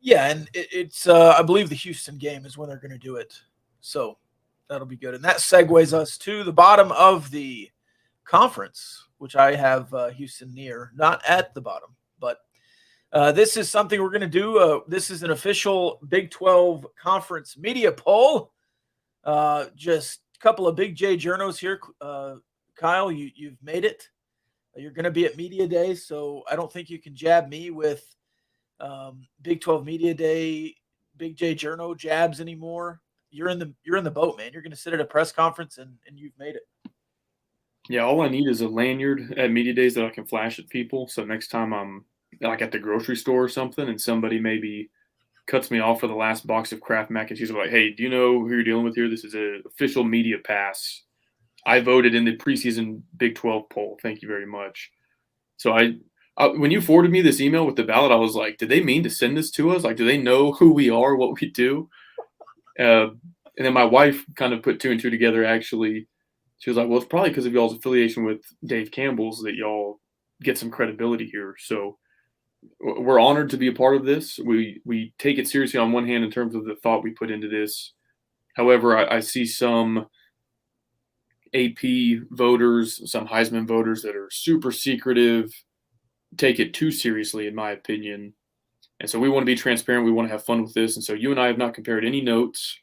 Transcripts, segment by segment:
Yeah, and it's I believe the Houston game is when they're going to do it. So that'll be good. And that segues us to the bottom of the conference, which I have Houston near, not at the bottom, but this is something we're going to do. This is an official Big 12 conference media poll. Just a couple of big J journos here. Kyle, you've made it. You're going to be at Media Day, so I don't think you can jab me with Big 12 Media Day, Big J Journo jabs anymore. You're in the boat, man. You're going to sit at a press conference and you've made it. Yeah, all I need is a lanyard at media days that I can flash at people. So next time I'm like at the grocery store or something, and somebody maybe cuts me off for the last box of Kraft mac and cheese, I'm like, "Hey, do you know who you're dealing with here? This is an official media pass. I voted in the preseason Big 12 poll. Thank you very much." So when you forwarded me this email with the ballot, I was like, "Did they mean to send this to us? Like, do they know who we are, what we do?" And then my wife kind of put two and two together. Actually, she was like, "Well, it's probably because of y'all's affiliation with Dave Campbell's that y'all get some credibility here." So we're honored to be a part of this. We take it seriously on one hand in terms of the thought we put into this. However, I see some AP voters, some Heisman voters that are super secretive, take it too seriously, in my opinion. And so we want to be transparent. We want to have fun with this. And so you and I have not compared any notes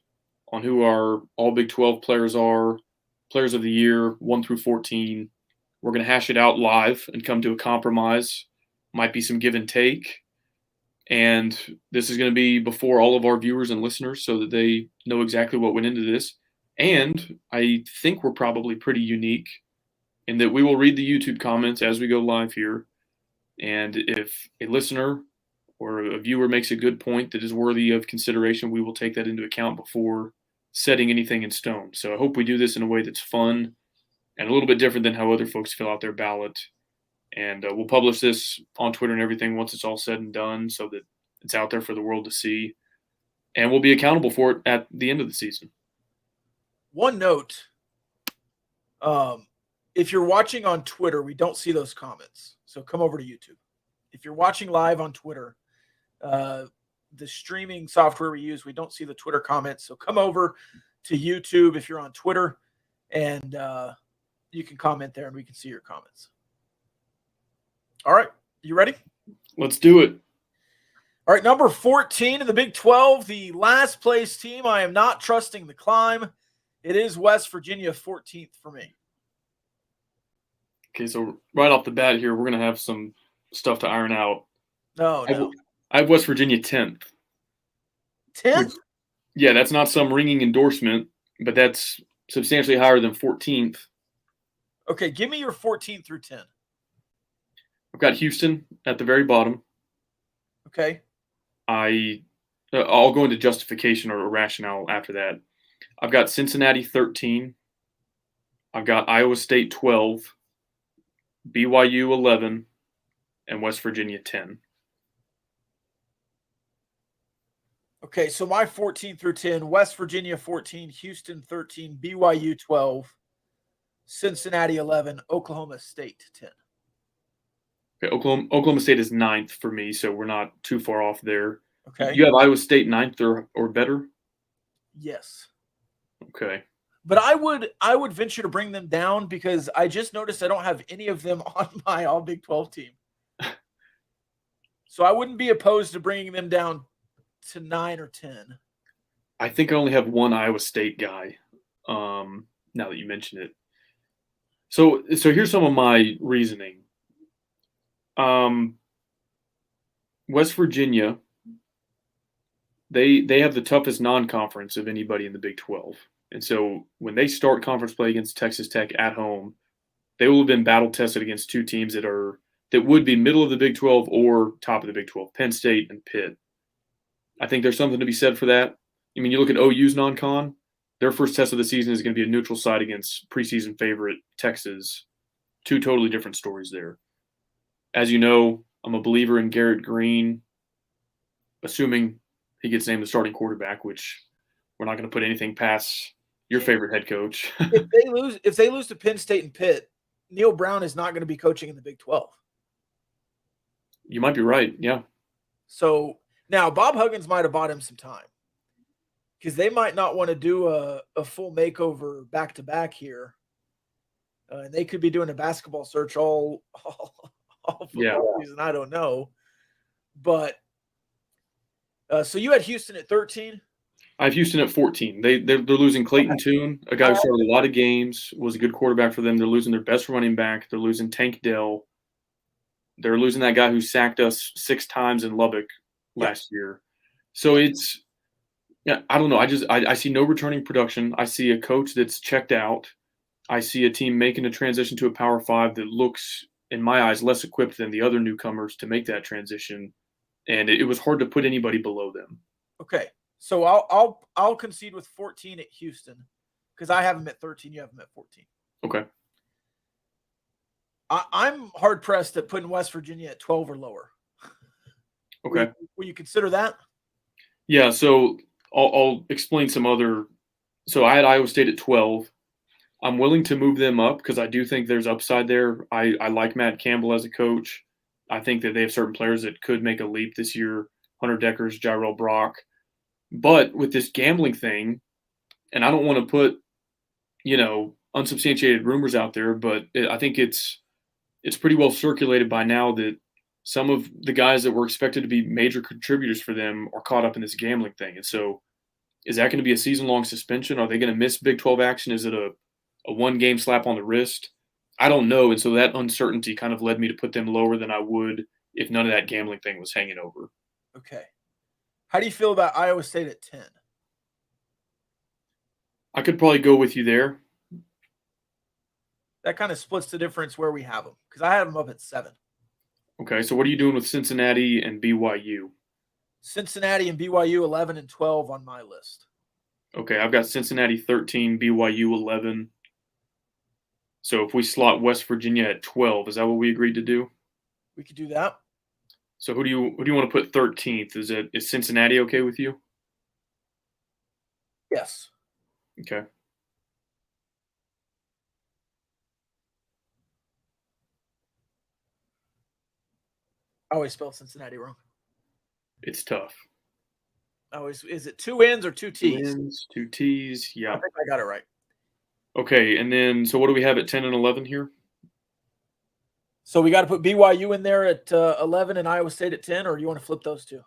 on who our all Big 12 players are, players of the year, 1 through 14. We're going to hash it out live and come to a compromise. Might be some give and take. And this is going to be before all of our viewers and listeners so that they know exactly what went into this. And I think we're probably pretty unique in that we will read the YouTube comments as we go live here. And if a listener or a viewer makes a good point that is worthy of consideration, we will take that into account before setting anything in stone. So I hope we do this in a way that's fun and a little bit different than how other folks fill out their ballot. And we'll publish this on Twitter and everything once it's all said and done so that it's out there for the world to see. And we'll be accountable for it at the end of the season. One note. If you're watching on Twitter, we don't see those comments. So come over to YouTube. If you're watching live on Twitter, the streaming software we use, we don't see the Twitter comments. So come over to YouTube if you're on Twitter, and you can comment there and we can see your comments. All right. You ready? Let's do it. All right. Number 14 in the Big 12, the last place team. I am not trusting the climb. It is West Virginia, 14th for me. Okay, so right off the bat here, we're going to have some stuff to iron out. No. I have West Virginia 10th. 10th? Yeah, that's not some ringing endorsement, but that's substantially higher than 14th. Okay, give me your 14 through 10. I've got Houston at the very bottom. Okay. I'll go into justification or rationale after that. I've got Cincinnati 13. I've got Iowa State 12, BYU 11, and West Virginia 10. Okay, so my 14 through 10, West Virginia 14, Houston 13, BYU 12, Cincinnati 11, Oklahoma State 10. Okay, Oklahoma State is 9th for me, so we're not too far off there. Okay. You have Iowa State 9th or better? Yes. Okay. But I would venture to bring them down because I just noticed I don't have any of them on my All Big 12 team. So I wouldn't be opposed to bringing them down to 9 or 10. I think I only have one Iowa State guy. Now that you mention it, so here's some of my reasoning. West Virginia, they have the toughest non-conference of anybody in the Big 12, and so when they start conference play against Texas Tech at home, they will have been battle tested against two teams that would be middle of the Big 12 or top of the Big 12, Penn State and Pitt. I think there's something to be said for that. I mean, you look at OU's non-con, their first test of the season is going to be a neutral site against preseason favorite Texas. Two totally different stories there. As you know, I'm a believer in Garrett Green, assuming he gets named the starting quarterback, which we're not going to put anything past your favorite head coach. If they lose to Penn State and Pitt, Neil Brown is not going to be coaching in the Big 12. You might be right, yeah. So Now, Bob Huggins might have bought him some time because they might not want to do a full makeover back to back here. And they could be doing a basketball search all football season. I don't know. But so you had Houston at 13? I have Houston at 14. They're losing Clayton Tune, a guy who started a lot of games, was a good quarterback for them. They're losing their best running back. They're losing Tank Dell. They're losing that guy who sacked us 6 times in Lubbock last year. So it's I don't know. I see no returning production. I see a coach that's checked out. I see a team making a transition to a Power 5 that looks, in my eyes, less equipped than the other newcomers to make that transition. And it was hard to put anybody below them. Okay. So I'll concede with 14 at Houston because I have them at 13. You have them at 14. Okay. I'm hard pressed at putting West Virginia at 12 or lower. Okay. Will you consider that? Yeah. So I'll explain some other. So I had Iowa State at 12. I'm willing to move them up because I do think there's upside there. I like Matt Campbell as a coach. I think that they have certain players that could make a leap this year. Hunter Deckers, Jyrell Brock. But with this gambling thing, and I don't want to put, unsubstantiated rumors out there, but I think it's pretty well circulated by now that some of the guys that were expected to be major contributors for them are caught up in this gambling thing. And so is that going to be a season-long suspension? Are they going to miss Big 12 action? Is it a one-game slap on the wrist? I don't know. And so that uncertainty kind of led me to put them lower than I would if none of that gambling thing was hanging over. Okay. How do you feel about Iowa State at 10? I could probably go with you there. That kind of splits the difference where we have them because I have them up at 7. Okay, so what are you doing with Cincinnati and BYU? Cincinnati and BYU 11 and 12 on my list. Okay, I've got Cincinnati 13, BYU 11. So if we slot West Virginia at 12, is that what we agreed to do? We could do that. So who do you want to put 13th? Is Cincinnati okay with you? Yes. Okay. I always spell Cincinnati wrong. It's tough. Is it 2 N's or 2 T's? 2 N's, 2 T's. Yeah. I think I got it right. Okay, and then so what do we have at 10 and 11 here? So we got to put BYU in there at 11 and Iowa State at 10, or you want to flip those two?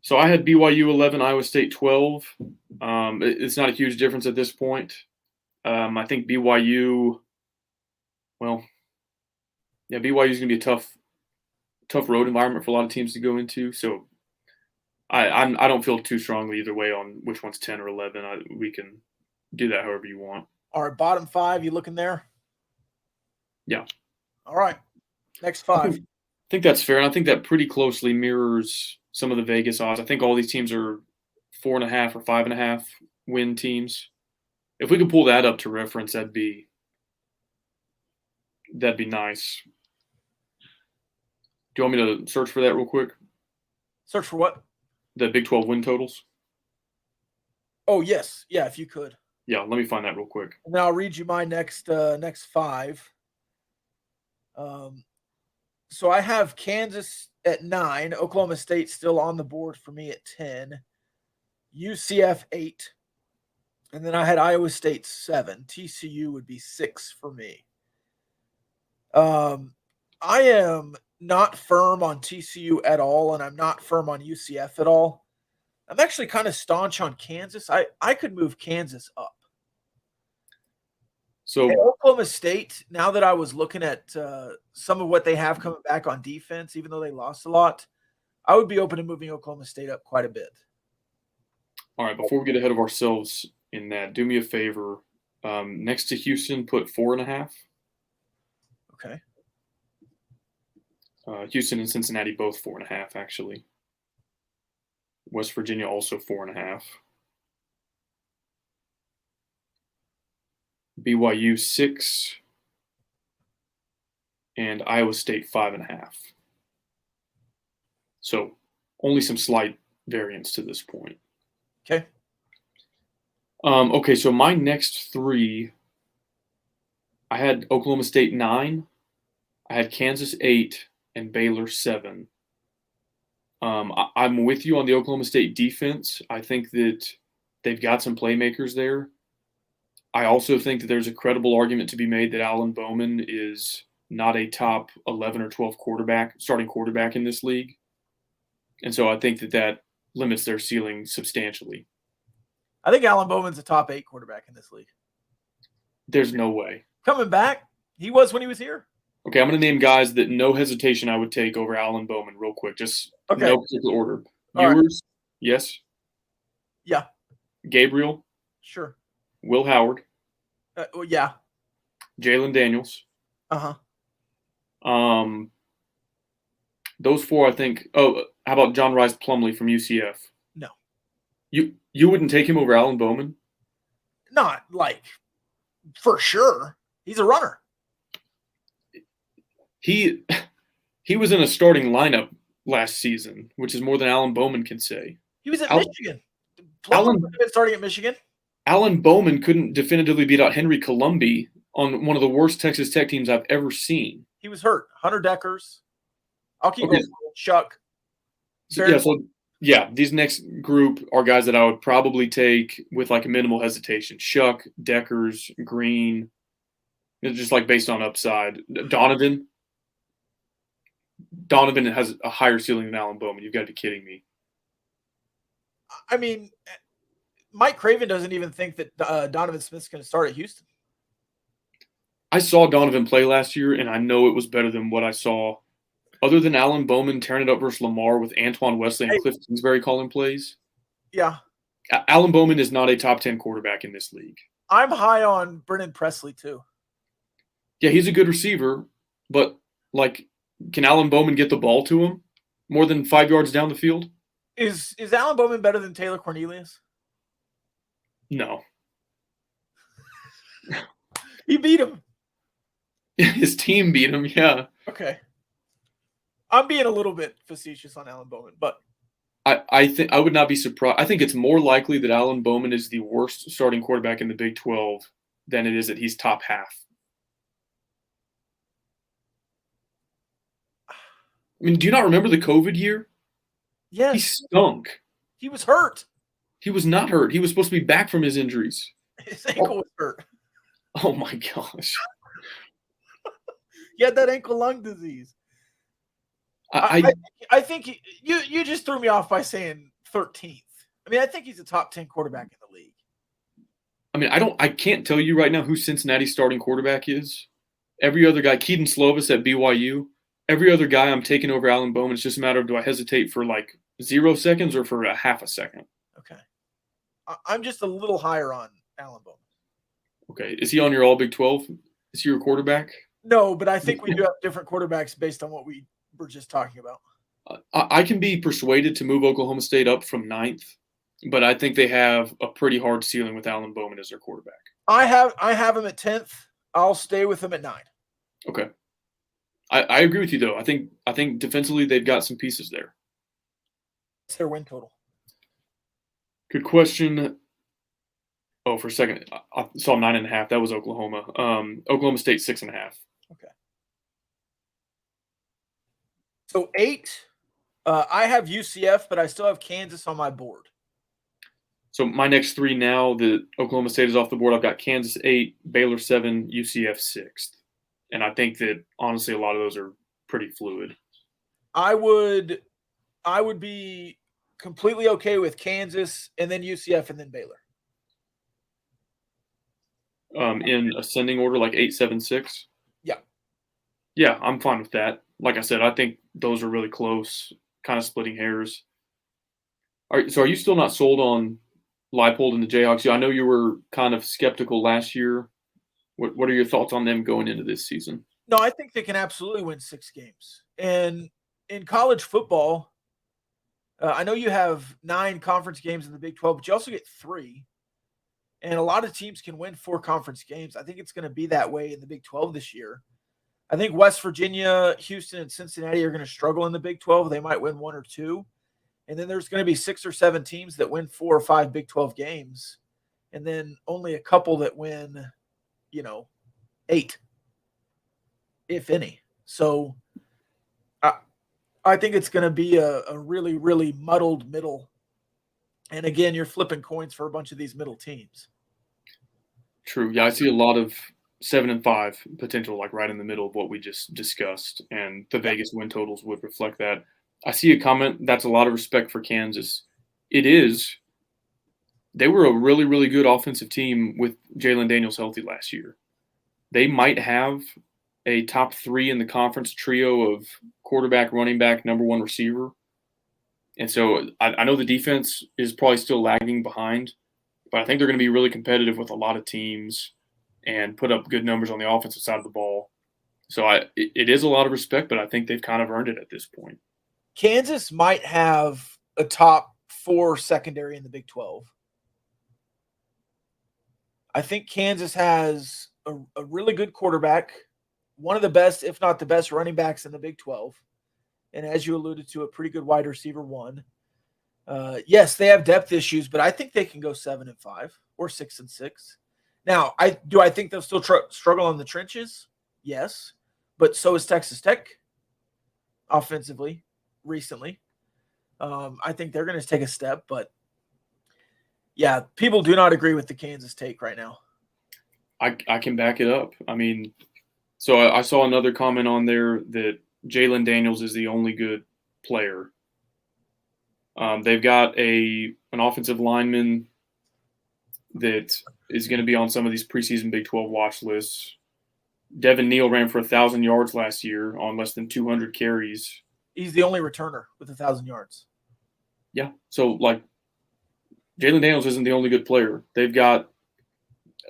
So I had BYU 11, Iowa State 12. It's not a huge difference at this point. I think BYU, BYU is going to be a tough road environment for a lot of teams to go into. So I don't feel too strongly either way on which one's 10 or 11. We can do that however you want. All right, bottom 5, you looking there? Yeah. All right, next 5. I think that's fair, and I think that pretty closely mirrors some of the Vegas odds. I think all these teams are 4.5 or 5.5 win teams. If we could pull that up to reference, that'd be nice. Do you want me to search for that real quick? Search for what? The Big 12 win totals. Oh yes, yeah. If you could. Yeah, let me find that real quick. And then I'll read you my next 5. So I have Kansas at 9, Oklahoma State still on the board for me at 10, UCF 8, and then I had Iowa State 7. TCU would be 6 for me. I am not firm on TCU at all, and I'm not firm on UCF at all. I'm actually kind of staunch on Kansas. I could move Kansas up. So and Oklahoma State, now that I was looking at some of what they have coming back on defense, even though they lost a lot, I would be open to moving Oklahoma State up quite a bit. All right, before we get ahead of ourselves in that, do me a favor. Next to Houston, put 4.5. Okay. Houston and Cincinnati both 4.5, actually. West Virginia also 4.5. BYU 6, and Iowa State 5.5. So only some slight variance to this point. Okay. Okay, so my next 3, I had Oklahoma State 9, I had Kansas 8, and Baylor 7. I'm with you on the Oklahoma State defense. I think that they've got some playmakers there. I also think that there's a credible argument to be made that Alan Bowman is not a top 11 or 12 starting quarterback in this league. And so I think that limits their ceiling substantially. I think Alan Bowman's a top 8 quarterback in this league. There's no way. Coming back, he was when he was here. Okay, I'm going to name guys that no hesitation I would take over Alan Bowman real quick. Just no particular order. All Ewers, yes. Yeah. Gabriel. Sure. Will Howard. Yeah. Jalen Daniels. Uh-huh. Those 4, I think. Oh, how about John Rice Plumlee from UCF? No. You wouldn't take him over Alan Bowman? Not like for sure. He's a runner. He was in a starting lineup last season, which is more than Alan Bowman can say. He was at Michigan. Plumlee was starting at Michigan. Alan Bowman couldn't definitively beat out Henry Colombi on one of the worst Texas Tech teams I've ever seen. He was hurt. Hunter Deckers. I'll keep going. Chuck. These next group are guys that I would probably take with like a minimal hesitation. Shuck, Deckers, Green. It's just like based on upside. Donovan has a higher ceiling than Alan Bowman. You've got to be kidding me. I mean, Mike Craven doesn't even think that Donovan Smith's going to start at Houston. I saw Donovan play last year, and I know it was better than what I saw. Other than Alan Bowman tearing it up versus Lamar with Antoine Wesley and Cliff Kingsbury calling plays. Yeah. Alan Bowman is not a top 10 quarterback in this league. I'm high on Brennan Presley, too. Yeah, he's a good receiver, but, like, can Alan Bowman get the ball to him more than 5 yards down the field? Is Alan Bowman better than Taylor Cornelius? No. He beat him. His team beat him, yeah. Okay. I'm being a little bit facetious on Alan Bowman, but I think I would not be surprised. I think it's more likely that Alan Bowman is the worst starting quarterback in the Big 12 than it is that he's top half. I mean, do you not remember the COVID year? Yes. He stunk. He was hurt. He was not hurt. He was supposed to be back from his injuries. His ankle was hurt. Oh, my gosh. He had that ankle lung disease. I think you just threw me off by saying 13th. I mean, I think he's a top 10 quarterback in the league. I mean, I can't tell you right now who Cincinnati's starting quarterback is. Every other guy, Keaton Slovis at BYU, every other guy I'm taking over Alan Bowman. It's just a matter of do I hesitate for like 0 seconds or for a half a second. Okay. I'm just a little higher on Alan Bowman. Okay. Is he on your all Big 12? Is he your quarterback? No, but I think we do have different quarterbacks based on what we were just talking about. I can be persuaded to move Oklahoma State up from 9th, but I think they have a pretty hard ceiling with Alan Bowman as their quarterback. I have him at 10th. I'll stay with him at 9. Okay. I agree with you though. I think defensively they've got some pieces there. What's their win total? Good question. Oh, for a second, I saw 9.5. That was Oklahoma. Oklahoma State 6.5. Okay. So 8. I have UCF, but I still have Kansas on my board. So my next 3 now that Oklahoma State is off the board, I've got Kansas 8, Baylor 7, UCF 6th. And I think that honestly a lot of those are pretty fluid. I would be completely okay with Kansas and then UCF and then Baylor. In ascending order, like 8, 7, 6? Yeah. Yeah, I'm fine with that. Like I said, I think those are really close, kind of splitting hairs. So are you still not sold on Leipold and the Jayhawks? I know you were kind of skeptical last year. What are your thoughts on them going into this season? No, I think they can absolutely win 6 games. And in college football, I know you have 9 conference games in the Big 12, but you also get 3. And a lot of teams can win 4 conference games. I think it's going to be that way in the Big 12 this year. I think West Virginia, Houston, and Cincinnati are going to struggle in the Big 12. They might win 1 or 2. And then there's going to be 6 or 7 teams that win 4 or 5 Big 12 games. And then only a couple that win, 8, if any. So I I think it's going to be a really, really muddled middle. And again, you're flipping coins for a bunch of these middle teams. True. Yeah, I see a lot of 7-5 potential, like right in the middle of what we just discussed, and the Vegas win totals would reflect that. I see a comment that's a lot of respect for Kansas. It is. They were a really, really good offensive team with Jalen Daniels healthy last year. They might have a top 3 in the conference trio of quarterback, running back, number 1 receiver. And so I know the defense is probably still lagging behind, but I think they're going to be really competitive with a lot of teams and put up good numbers on the offensive side of the ball. So it is a lot of respect, but I think they've kind of earned it at this point. Kansas might have a top 4 secondary in the Big 12. I think Kansas has a really good quarterback, one of the best, if not the best, running backs in the Big 12. And as you alluded to, a pretty good wide receiver 1. Yes, they have depth issues, but I think they can go 7-5 or 6-6. Now, I think they'll still struggle in the trenches? Yes, but so is Texas Tech offensively recently. I think they're going to take a step, but yeah, people do not agree with the Kansas take right now. I can back it up. I mean, so I saw another comment on there that Jalen Daniels is the only good player. They've got an offensive lineman that is going to be on some of these preseason Big 12 watch lists. Devin Neal ran for 1,000 yards last year on less than 200 carries. He's the only returner with 1,000 yards. Yeah. So, like, Jalen Daniels isn't the only good player. They've got,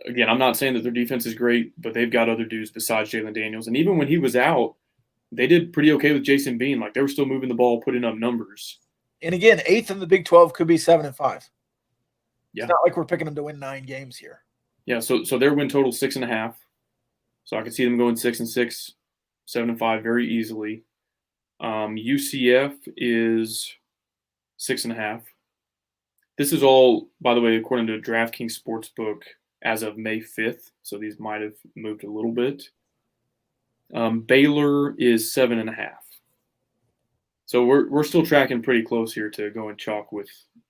again, I'm not saying that their defense is great, but they've got other dudes besides Jalen Daniels. And even when he was out, they did pretty okay with Jason Bean. Like, they were still moving the ball, putting up numbers. And again, 8th in the Big 12 could be 7-5. Yeah. It's not like we're picking them to win 9 games here. Yeah, so their win total 6.5. So I could see them going 6-6, 7-5 very easily. UCF is 6.5. This is all, by the way, according to DraftKings Sportsbook as of May 5th. So these might have moved a little bit. Baylor is 7.5. So we're still tracking pretty close here to going chalk with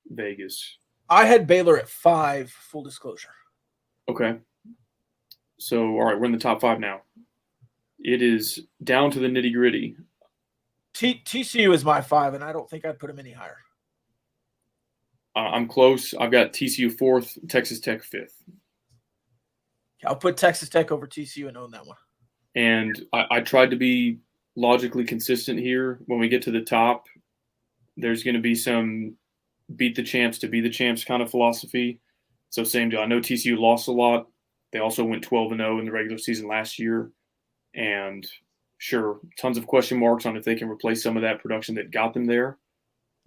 Vegas. I had Baylor at 5, full disclosure. Okay. So, all right, we're in the top 5 now. It is down to the nitty-gritty. TCU is my 5, and I don't think I'd put them any higher. I'm close. I've got TCU 4th, Texas Tech 5th. I'll put Texas Tech over TCU and own that one. And I tried to be logically consistent here. When we get to the top, there's going to be some beat the champs to be the champs kind of philosophy. So same deal. I know TCU lost a lot. They also went 12-0 in the regular season last year. And sure, tons of question marks on if they can replace some of that production that got them there.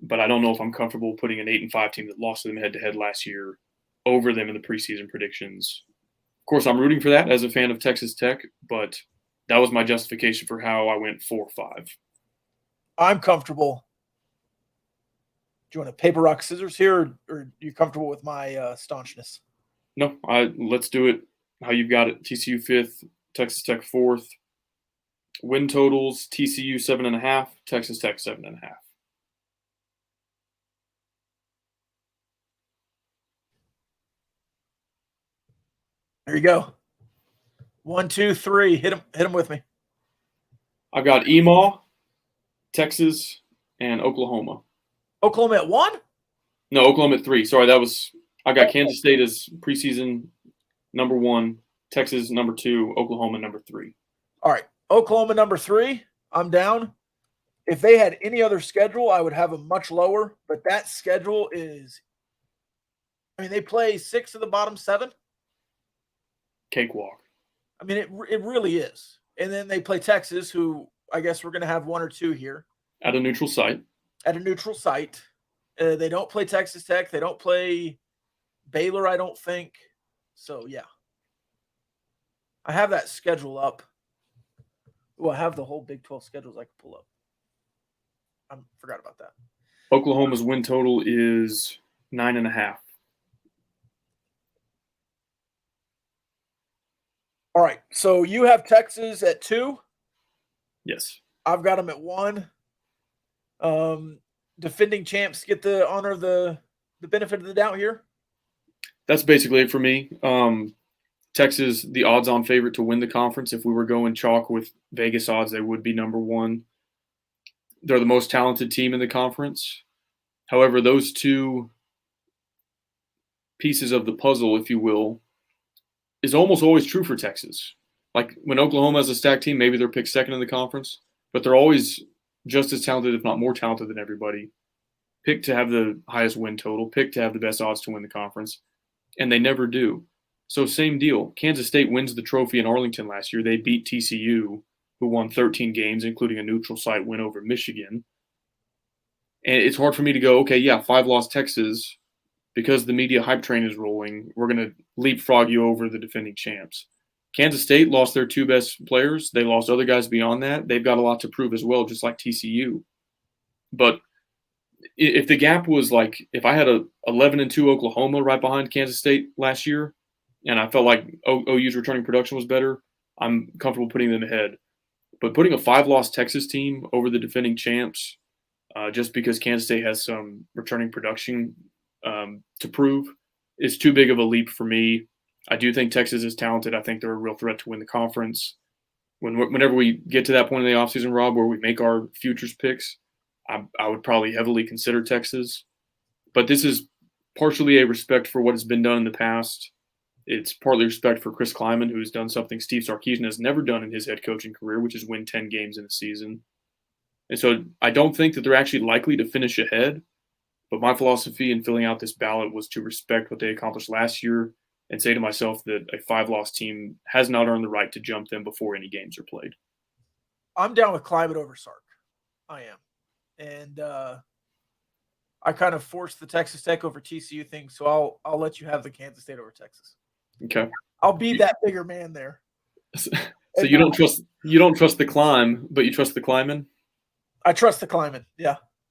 But I don't know if I'm comfortable putting an 8-5 team that lost to them head-to-head last year over them in the preseason predictions. Of course, I'm rooting for that as a fan of Texas Tech, but that was my justification for how I went 4-5. I'm comfortable. Do you want a paper, rock, scissors here, or are you comfortable with my staunchness? No, let's do it how you've got it. TCU 5th, Texas Tech 4th. Win totals, TCU 7.5, Texas Tech 7.5. There you go. 1, 2, 3. Hit them with me. I've got Emaw, Texas, and Oklahoma. Oklahoma at 1? No, Oklahoma at 3. Sorry, I got Kansas State as preseason number 1, Texas number 2, Oklahoma number 3. All right. Oklahoma number 3. I'm down. If they had any other schedule, I would have them much lower. But that schedule is, I mean, they play 6 of the bottom 7. Cakewalk. I mean, it really is. And then they play Texas, who I guess we're going to have 1 or 2 here. At a neutral site. They don't play Texas Tech. They don't play Baylor, I don't think. So, yeah. I have that schedule up. Well, I have the whole Big 12 schedules I can pull up. I forgot about that. Oklahoma's win total is 9.5. All right. So you have Texas at 2. Yes. I've got them at 1. Defending champs get the honor of the benefit of the doubt here. That's basically it for me. Texas, the odds-on favorite to win the conference. If we were going chalk with Vegas odds, they would be number one. They're the most talented team in the conference. However, those two pieces of the puzzle, if you will, is almost always true for Texas. Like when Oklahoma has a stacked team, maybe they're picked second in the conference, but they're always just as talented, if not more talented than everybody. Picked to have the highest win total, picked to have the best odds to win the conference, and they never do. So same deal. Kansas State wins the trophy in Arlington last year. They beat TCU, who won 13 games, including a neutral site win over Michigan. And it's hard for me to go, okay, yeah, 5-loss Texas, because the media hype train is rolling, we're going to leapfrog you over the defending champs. Kansas State lost their two best players. They lost other guys beyond that. They've got a lot to prove as well, just like TCU. But if the gap was like, if I had a 11-2 Oklahoma right behind Kansas State last year, and I felt like OU's returning production was better, I'm comfortable putting them ahead. But putting a 5-loss Texas team over the defending champs, just because Kansas State has some returning production to prove, is too big of a leap for me. I do think Texas is talented. I think they're a real threat to win the conference. Whenever we get to that point in the offseason, Rob, where we make our futures picks, I would probably heavily consider Texas. But this is partially a respect for what has been done in the past. It's partly respect for Chris Klieman, who has done something Steve Sarkisian has never done in his head coaching career, which is win 10 games in a season. And so I don't think that they're actually likely to finish ahead. But my philosophy in filling out this ballot was to respect what they accomplished last year and say to myself that a 5-loss team has not earned the right to jump them before any games are played. I'm down with Klieman over Sark. I am. And I kind of forced the Texas Tech over TCU thing, so I'll let you have the Kansas State over Texas. Okay. I'll be that bigger man there. So you don't trust the climb, but you trust the Klieman? I trust the Klieman. Yeah.